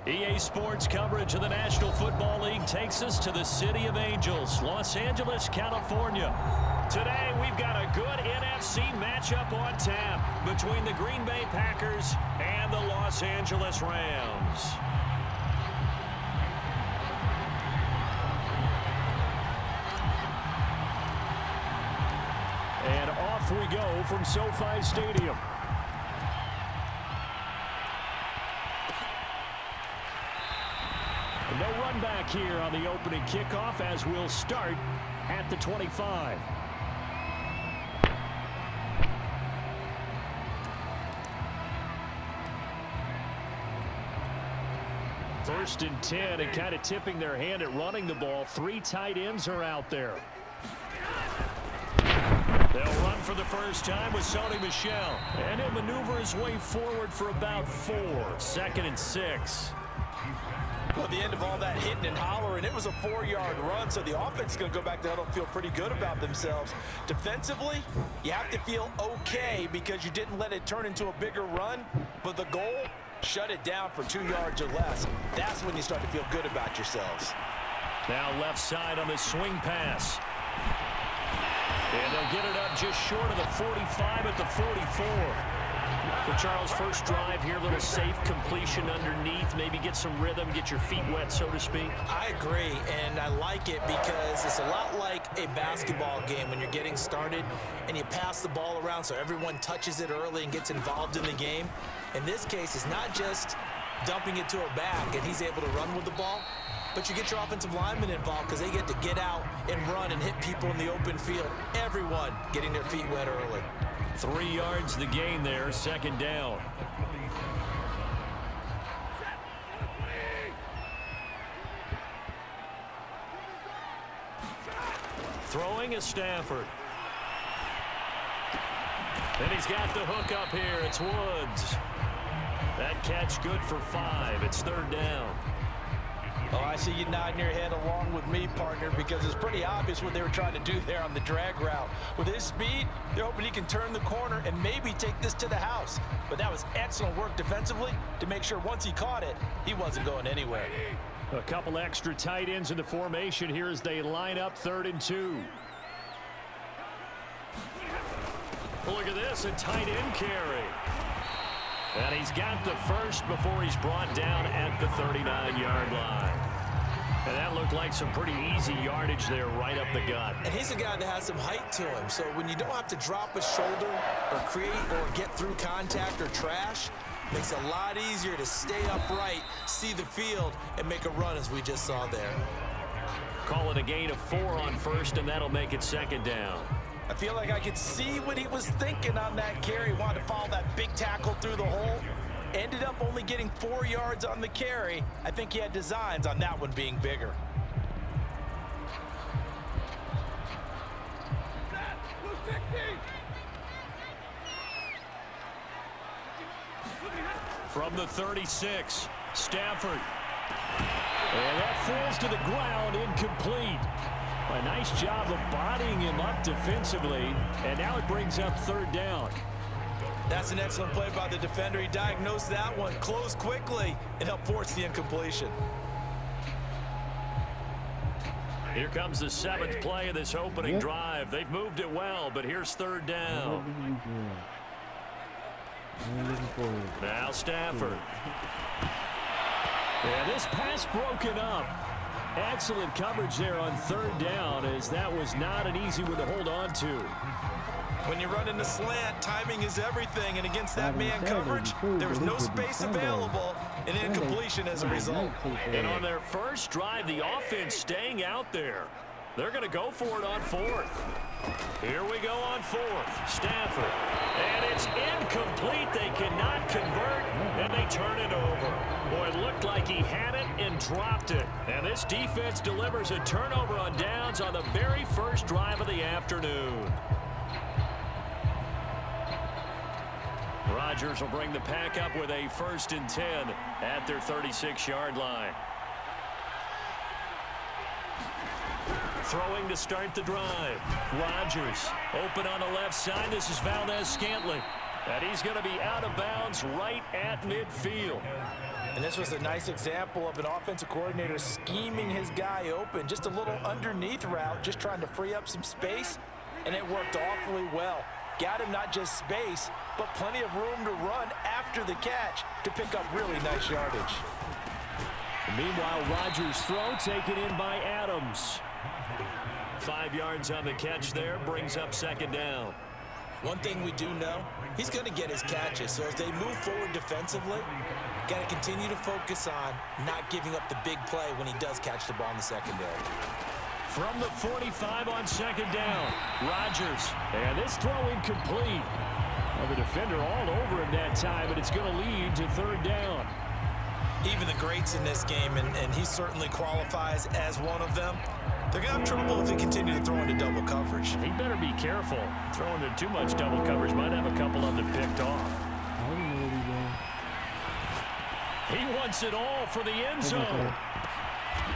EA Sports coverage of the National Football League takes us to the City of Angels, Los Angeles, California. Today, we've got a good NFC matchup on tap between the Green Bay Packers and the Los Angeles Rams. And off we go from SoFi Stadium. No run back here on the opening kickoff as we'll start at the 25. First and 10, and kind of tipping their hand at running the ball. 3 tight ends are out there. They'll run for the first time with Sony Michel. And he'll maneuver his way forward for about 4. 2nd and 6. Well, at the end of all that hitting and hollering, it was a 4-yard run, so the offense is going to go back to huddle and feel pretty good about themselves. Defensively, you have to feel okay because you didn't let it turn into a bigger run, but the goal, shut it down for 2 yards or less. That's when you start to feel good about yourselves. Now left side on the swing pass. And they'll get it up just short of the 45 at the 44. For Charles, first drive here, little safe completion underneath. Maybe get some rhythm, get your feet wet, so to speak. I agree, and I like it because it's a lot like a basketball game when you're getting started and you pass the ball around so everyone touches it early and gets involved in the game. In this case, it's not just dumping it to a back and he's able to run with the ball, but you get your offensive linemen involved because they get to get out and run and hit people in the open field. Everyone getting their feet wet early. 3 yards the gain there, 2nd down. Throwing is Stafford. And he's got the hook up here. It's Woods. That catch good for 5. It's 3rd down. Oh, I see you nodding your head along with me, partner, because it's pretty obvious what they were trying to do there on the drag route. With his speed, they're hoping he can turn the corner and maybe take this to the house. But that was excellent work defensively to make sure once he caught it, he wasn't going anywhere. A couple extra tight ends in the formation here as they line up 3rd and 2. Look at this, a tight end carry. And he's got the first before he's brought down at the 39-yard line. And that looked like some pretty easy yardage there right up the gut. And he's a guy that has some height to him. So when you don't have to drop a shoulder or create or get through contact or trash, it makes it a lot easier to stay upright, see the field, and make a run as we just saw there. Call it a gain of 4 on first, and that'll make it 2nd down. I feel like I could see what he was thinking on that carry. He wanted to follow that big tackle through the hole. Ended up only getting 4 yards on the carry. I think he had designs on that one being bigger. From the 36, Stafford. And that falls to the ground, incomplete. A nice job of bodying him up defensively, and now it brings up 3rd down. That's an excellent play by the defender. He diagnosed that one, closed quickly, and helped force the incompletion. Here comes the 7th play of this opening drive. They've moved it well, but here's 3rd down. Now Stafford. And this pass broken up. Excellent coverage there on 3rd down, as that was not an easy one to hold on to. When you run in the slant, timing is everything, and against that man coverage, there was no space available, and incompletion as a result. And on their first drive, the offense staying out there. They're going to go for it on 4th. Here we go on 4th. Stafford. And it's incomplete. They cannot convert, and they turn it over. Boy, it looked like he had it and dropped it. And this defense delivers a turnover on downs on the very first drive of the afternoon. Rodgers will bring the pack up with a 1st and 10 at their 36-yard line. Throwing to start the drive. Rodgers open on the left side. This is Valdez-Scantling. And he's going to be out of bounds right at midfield. And this was a nice example of an offensive coordinator scheming his guy open. Just a little underneath route, just trying to free up some space, and it worked awfully well. Got him not just space, but plenty of room to run after the catch to pick up really nice yardage. Meanwhile, Rodgers' throw taken in by Adams. 5 yards on the catch there, brings up second down. One thing we do know, he's going to get his catches. So as they move forward defensively, got to continue to focus on not giving up the big play when he does catch the ball in the secondary. From the 45 on second down, Rodgers. And this throw incomplete. Well, the defender all over him that time, and it's going to lead to third down. Even the greats in this game, and he certainly qualifies as one of them, they're going to have trouble if they continue to throw into double coverage. He better be careful. Throwing into too much double coverage might have a couple of them picked off. He wants it all for the end zone.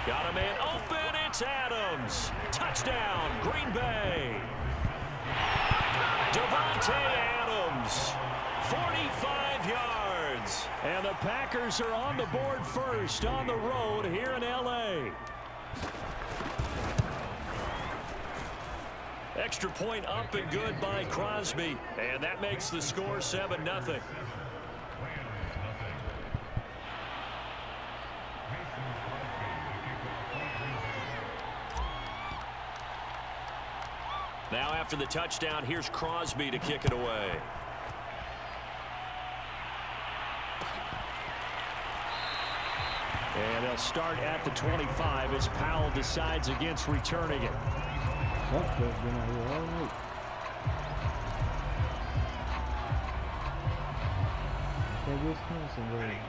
Got a man open. It's Adams. Touchdown, Green Bay. Devontae Adams, 45 yards. And the Packers are on the board first on the road here in L.A. Extra point up and good by Crosby. And that makes the score 7-0. Now after the touchdown, here's Crosby to kick it away. And they'll start at the 25 as Powell decides against returning it.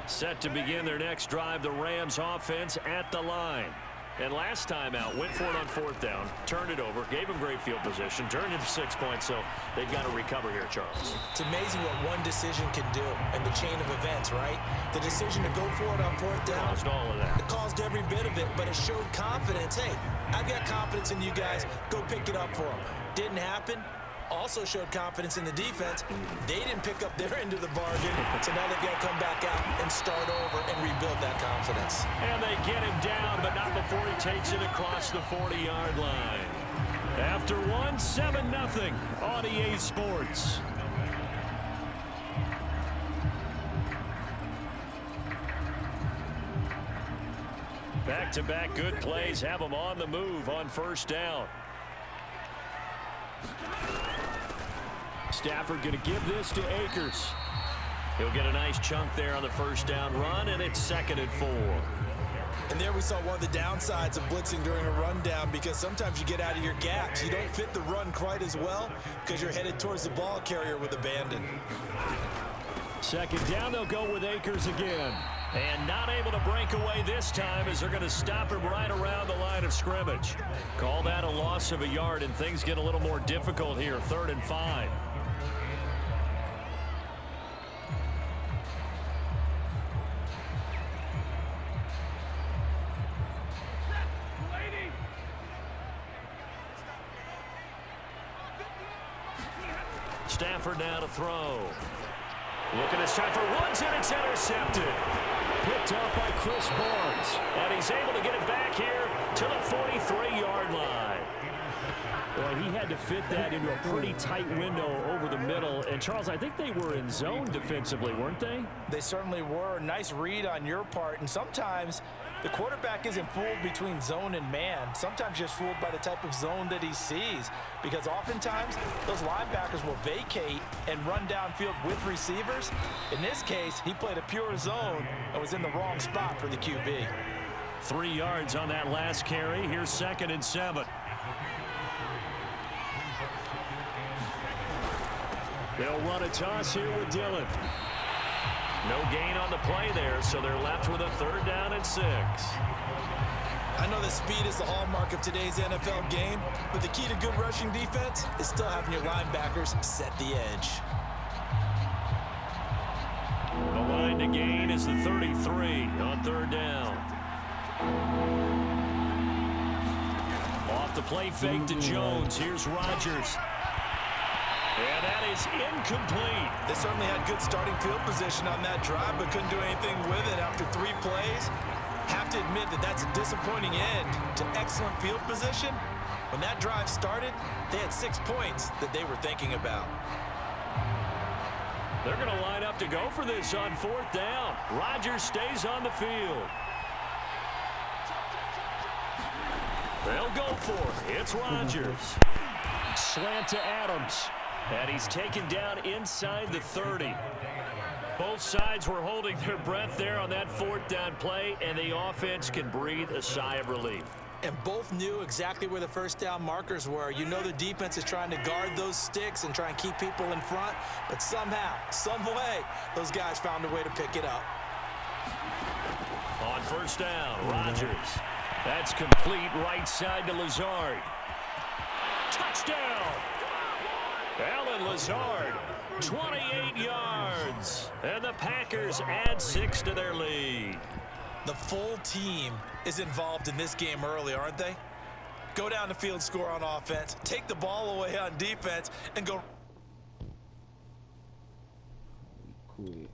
Set to begin their next drive, the Rams offense at the line. And last time out, went for it on fourth down, turned it over, gave them great field position, turned it to 6 points, so they've got to recover here, Charles. It's amazing what one decision can do in the chain of events, right? The decision to go for it on fourth down. Caused all of that. It caused every bit of it, but it showed confidence. Hey, I've got confidence in you guys. Go pick it up for them. Didn't happen. Also showed confidence in the defense. They didn't pick up their end of the bargain, so now they've got to come back out and start over and rebuild that confidence. And they get him down, but not before he takes it across the 40-yard line. After one, 7-0 on EA Sports. Back-to-back good plays have them on the move on first down. Stafford going to give this to Akers. He'll get a nice chunk there on the first down run, and it's 2nd and 4. And there we saw one of the downsides of blitzing during a rundown, because sometimes you get out of your gaps. You don't fit the run quite as well because you're headed towards the ball carrier with abandon. 2nd down, they'll go with Akers again. And not able to break away this time as they're going to stop him right around the line of scrimmage. Call that a loss of a yard, and things get a little more difficult here. 3rd and 5. Stafford now to throw. Looking at Stafford once, and it's intercepted. Picked up by Chris Barnes. And he's able to get it back here to the 43-yard line. Well, he had to fit that into a pretty tight window over the middle. And, Charles, I think they were in zone defensively, weren't they? They certainly were. Nice read on your part. And sometimes the quarterback isn't fooled between zone and man. Sometimes just fooled by the type of zone that he sees. Because oftentimes, those linebackers will vacate and run downfield with receivers. In this case, he played a pure zone and was in the wrong spot for the QB. 3 yards on that last carry. Here's 2nd and 7. They'll run a toss here with Dillon. No gain on the play there, so they're left with a 3rd down and 6. I know that speed is the hallmark of today's NFL game, but the key to good rushing defense is still having your linebackers set the edge. The line to gain is the 33 on 3rd down. Off the play fake to Jones. Here's Rodgers. And that is incomplete. They certainly had good starting field position on that drive, but couldn't do anything with it after 3 plays. Have to admit that that's a disappointing end to excellent field position. When that drive started, they had 6 points that they were thinking about. They're going to line up to go for this on 4th down. Rodgers stays on the field. They'll go for it. It's Rodgers. Slant to Adams. And he's taken down inside the 30. Both sides were holding their breath there on that 4th down play, and the offense can breathe a sigh of relief. And both knew exactly where the first down markers were. You know the defense is trying to guard those sticks and try and keep people in front, but somehow, some way, those guys found a way to pick it up. On 1st down, Rodgers. That's complete right side to Lazard. Touchdown! Alan Lazard, 28 yards. And the Packers add 6 to their lead. The full team is involved in this game early, aren't they? Go down the field, score on offense, take the ball away on defense, and go. Cool.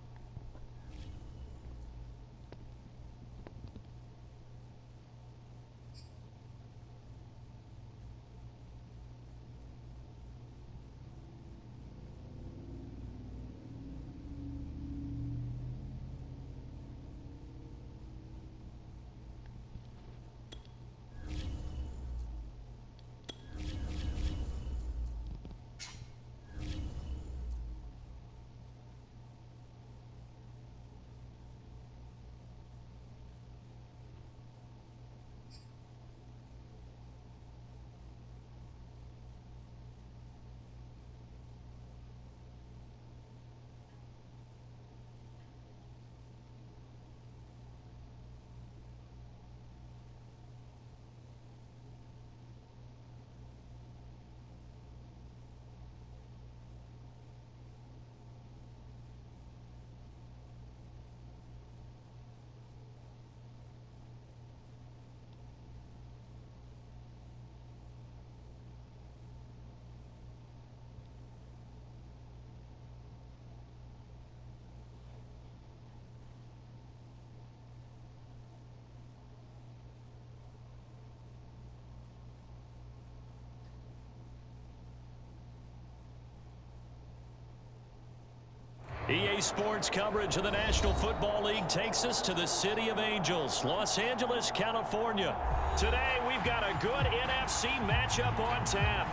EA Sports coverage of the National Football League takes us to the City of Angels, Los Angeles, California. Today, we've got a good NFC matchup on tap.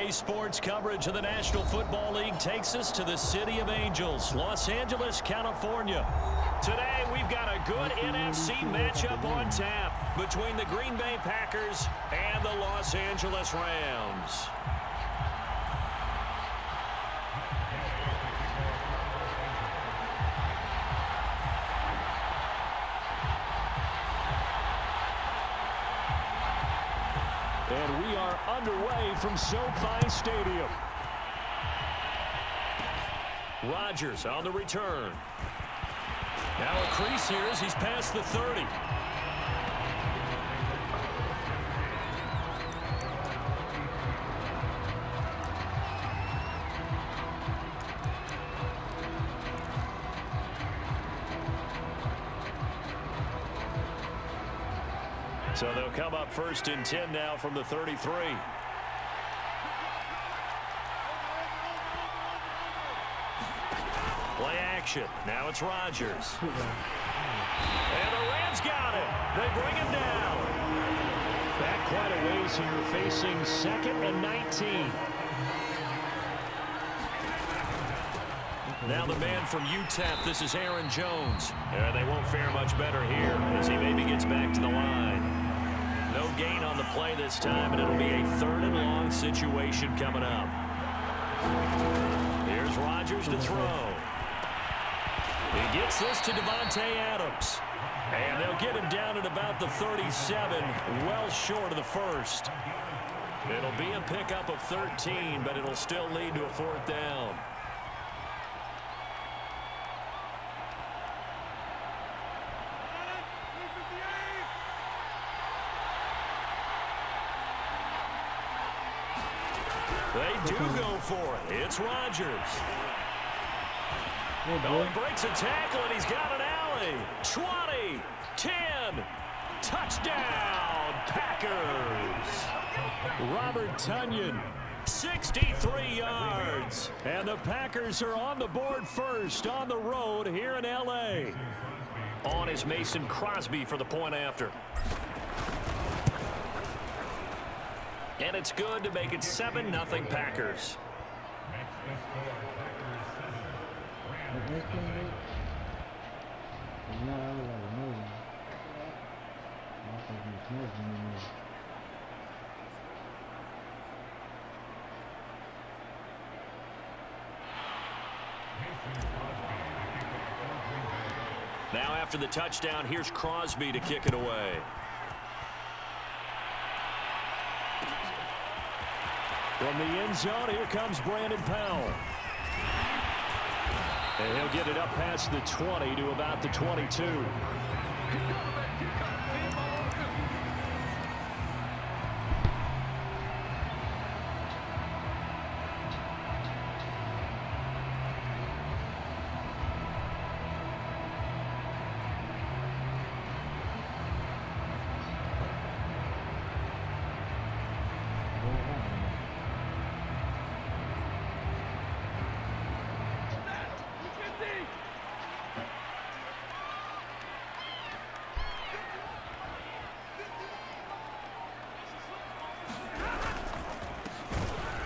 Today's sports coverage of the National Football League takes us to the City of Angels, Los Angeles, California. Today, we've got a good NFC matchup on tap between the Green Bay Packers and the Los Angeles Rams. And we are underway from SoFi Stadium. Rodgers on the return. Now a crease here as he's past the 30. So they'll come up 1st and 10 now from the 33. Play action. Now it's Rodgers. And the Rams got him. They bring him down. Back quite a ways here, facing 2nd and 19. Now the man from UTEP, this is Aaron Jones. They won't fare much better here as he maybe gets back to the line. No gain on the play this time, and it'll be a 3rd and long situation coming up. Here's Rodgers to throw. He gets this to Devontae Adams. And they'll get him down at about the 37, well short of the 1st. It'll be a pickup of 13, but it'll still lead to a 4th down. They do go for it. It's Rodgers. Oh, he breaks a tackle, and he's got an alley. 20, 10, touchdown, Packers. Robert Tonyan, 63 yards. And the Packers are on the board first on the road here in L.A. On is Mason Crosby for the point after. And it's good to make it 7-0 Packers. Now after the touchdown, here's Crosby to kick it away. From the end zone, here comes Brandon Powell. And he'll get it up past the 20 to about the 22.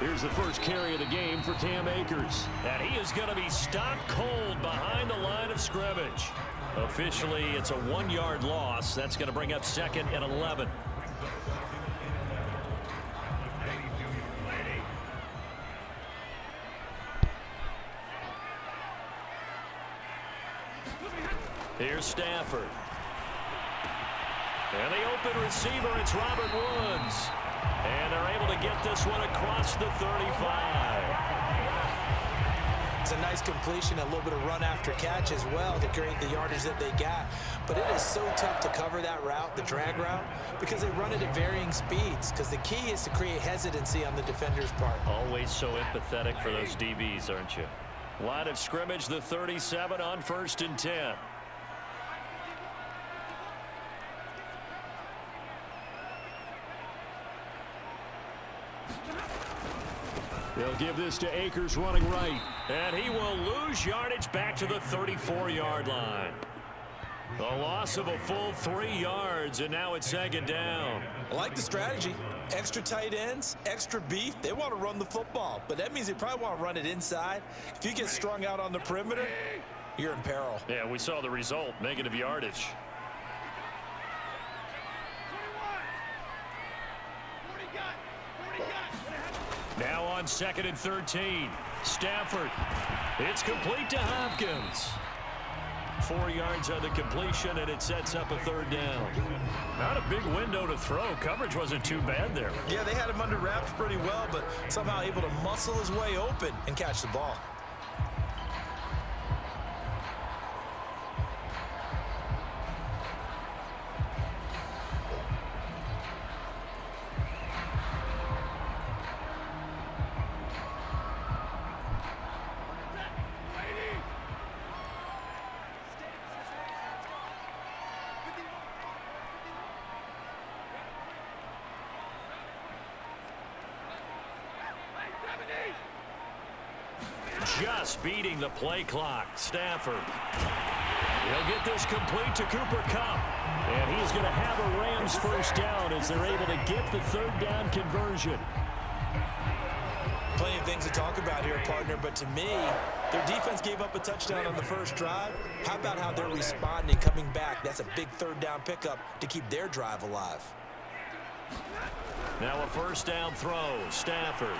Here's the first carry of the game for Cam Akers. And he is going to be stopped cold behind the line of scrimmage. Officially, it's a 1-yard loss. That's going to bring up 2nd and 11. Here's Stafford. And the open receiver, it's Robert Woods. And they're able to get this one across the 35. It's a nice completion, a little bit of run after catch as well to create the yardage that they got. But it is so tough to cover that route, the drag route, because they run it at varying speeds. Because the key is to create hesitancy on the defender's part. Always so empathetic for those DBs, aren't you? Line of scrimmage, the 37 on 1st and 10. They'll give this to Akers running right. And he will lose yardage back to the 34-yard line. A loss of a full 3 yards, and now it's second down. I like the strategy. Extra tight ends, extra beef. They want to run the football, but that means they probably want to run it inside. If you get strung out on the perimeter, you're in peril. Yeah, we saw the result, negative yardage. Now on 2nd and 13. Stafford. It's complete to Hopkins. 4 yards on the completion, and it sets up a 3rd down. Not a big window to throw. Coverage wasn't too bad there. Yeah, they had him under wraps pretty well, but somehow able to muscle his way open and catch the ball. Just beating the play clock. Stafford. He'll get this complete to Cooper Kupp. And he's going to have a Rams first down as they're able to get the 3rd down conversion. Plenty of things to talk about here, partner, but to me, their defense gave up a touchdown on the first drive. How about how they're responding, coming back? That's a big 3rd down pickup to keep their drive alive. Now a 1st down throw. Stafford.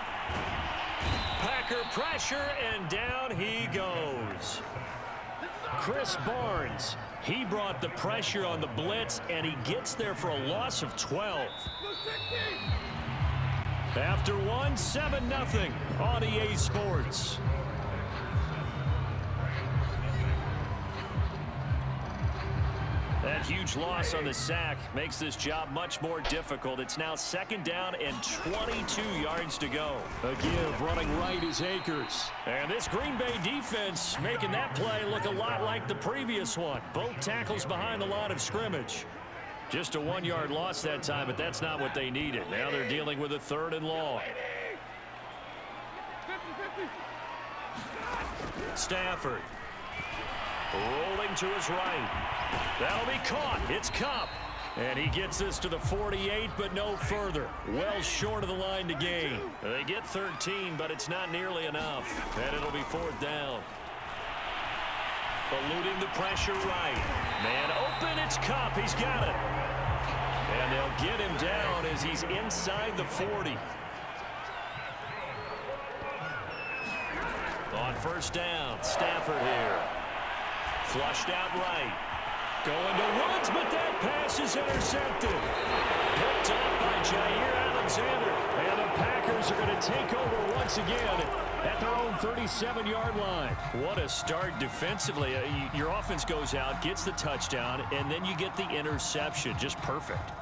Packer pressure, and down he goes. Chris Barnes, he brought the pressure on the blitz, and he gets there for a loss of 12. After one, 7-0 on EA Sports. That huge loss on the sack makes this job much more difficult. It's now 2nd down and 22 yards to go. A give running right is Akers. And this Green Bay defense making that play look a lot like the previous one. Both tackles behind the line of scrimmage. Just a 1-yard loss that time, but that's not what they needed. Now they're dealing with a 3rd and long. Stafford. Rolling to his right. That'll be caught. It's Kupp. And he gets this to the 48, but no further. Well short of the line to gain. They get 13, but it's not nearly enough. And it'll be 4th down. Eluding the pressure right. Man open, it's Kupp. He's got it. And they'll get him down as he's inside the 40. On 1st down, Stafford here. Flushed out right. Going to Woods, but that pass is intercepted. Picked up by Jair Alexander. And the Packers are going to take over once again at their own 37-yard line. What a start defensively. Your offense goes out, gets the touchdown, and then you get the interception. Just perfect.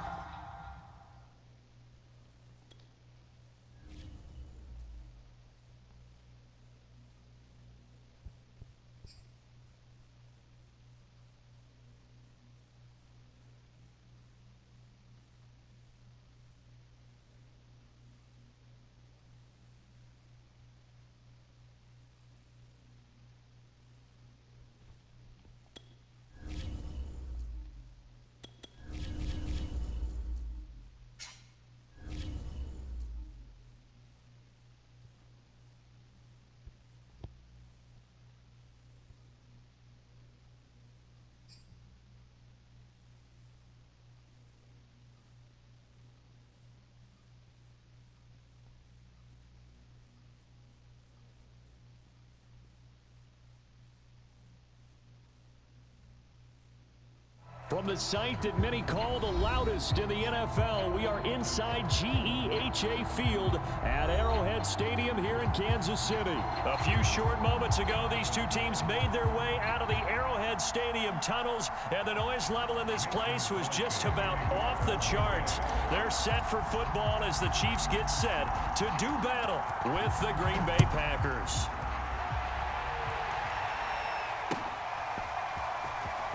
From the site that many call the loudest in the NFL, we are inside GEHA Field at Arrowhead Stadium here in Kansas City. A few short moments ago, these two teams made their way out of the Arrowhead Stadium tunnels, and the noise level in this place was just about off the charts. They're set for football as the Chiefs get set to do battle with the Green Bay Packers.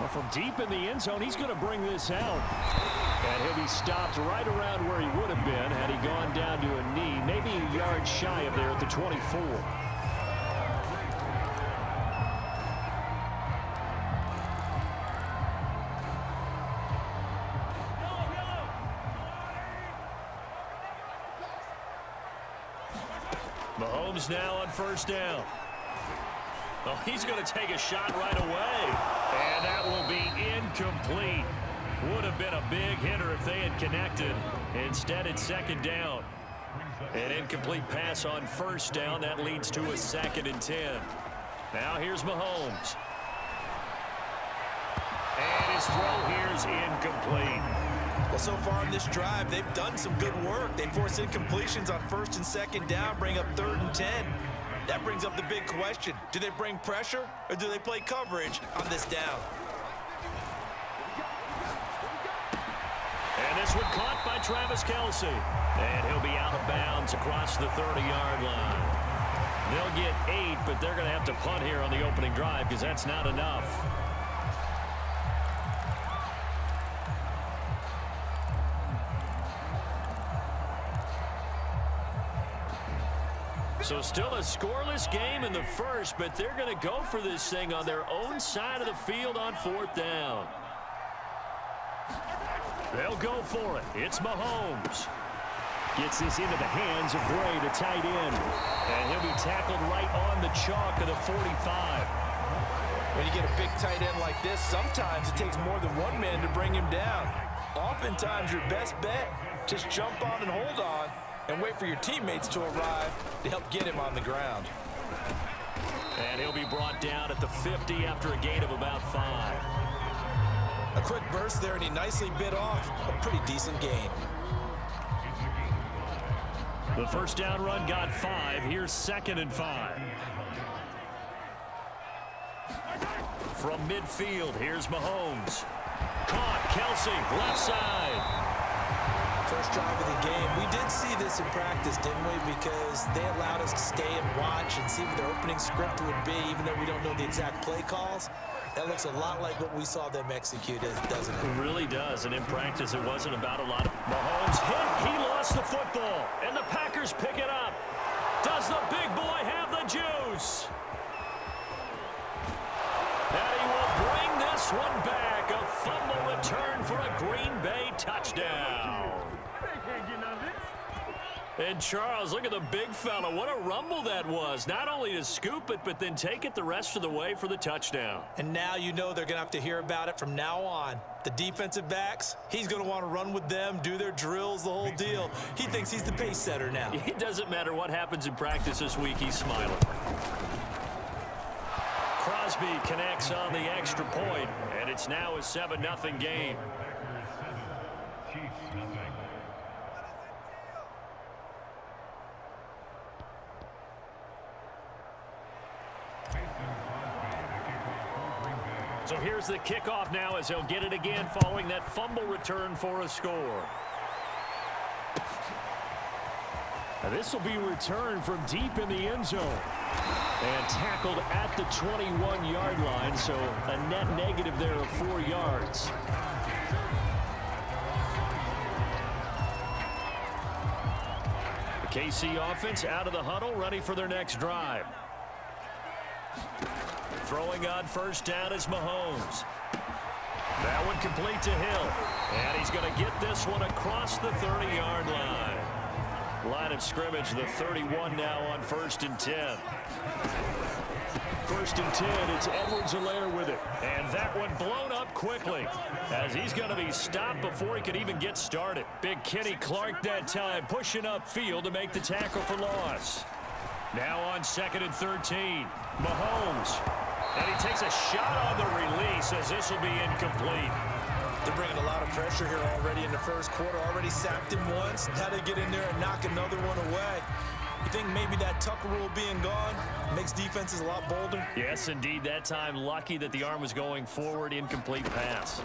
Well, from deep in the end zone, he's going to bring this out. And he'll be stopped right around where he would have been had he gone down to a knee, maybe a yard shy of there at the 24. Mahomes now on first down. Oh, he's going to take a shot right away. And that will be incomplete. Would have been a big hitter if they had connected. Instead, it's second down. An incomplete pass on first down. That leads to a 2nd and 10. Now here's Mahomes. And his throw here is incomplete. Well, so far in this drive, they've done some good work. They force incompletions on first and second down, bring up 3rd and 10. That brings up the big question. Do they bring pressure or do they play coverage on this down? And this one caught by Travis Kelce. And he'll be out of bounds across the 30-yard line. They'll get 8, but they're going to have to punt here on the opening drive because that's not enough. So still a scoreless game in the first, but they're going to go for this thing on their own side of the field on 4th down. They'll go for it. It's Mahomes. Gets this into the hands of Bray, the tight end. And he'll be tackled right on the chalk of the 45. When you get a big tight end like this, sometimes it takes more than one man to bring him down. Oftentimes, your best bet, just jump on and hold on and wait for your teammates to arrive to help get him on the ground. And he'll be brought down at the 50 after a gain of about 5. A quick burst there, and he nicely bit off a pretty decent gain. The first down run got 5. Here's 2nd and 5. From midfield, here's Mahomes. Caught, Kelce, left side. First drive of the game. We did see this in practice, didn't we? Because they allowed us to stay and watch and see what the opening script would be, even though we don't know the exact play calls. That looks a lot like what we saw them execute, doesn't it? It really does, and in practice it wasn't about a lot of... Mahomes hit, he lost the football, and the Packers pick it up. Does the big boy have the juice? And he will bring this one back. A fumble return for a Green Bay touchdown. And Charles, look at the big fella. What a rumble that was. Not only to scoop it, but then take it the rest of the way for the touchdown. And now you know they're going to have to hear about it from now on. The defensive backs, he's going to want to run with them, do their drills, the whole deal. He thinks he's the pace setter now. It doesn't matter what happens in practice this week, he's smiling. Crosby connects on the extra point, and it's now a 7-0 game. So here's the kickoff now as they'll get it again following that fumble return for a score. Now this will be returned from deep in the end zone. And tackled at the 21-yard line, so a net negative there of 4 yards. The KC offense out of the huddle, ready for their next drive. Throwing on first down is Mahomes. That one complete to Hill. And he's going to get this one across the 30-yard line. Line of scrimmage, the 31 now on 1st and 10. 1st and 10, it's Edwards-Helaire with it. And that one blown up quickly as he's going to be stopped before he could even get started. Big Kenny Clark that time pushing upfield to make the tackle for loss. Now on 2nd and 13, Mahomes. And he takes a shot on the release as this will be incomplete. They're bringing a lot of pressure here already in the first quarter. Already sacked him once. Now they get in there and knock another one away. You think maybe that Tucker rule being gone makes defenses a lot bolder? Yes, indeed. That time lucky that the arm was going forward. Incomplete pass.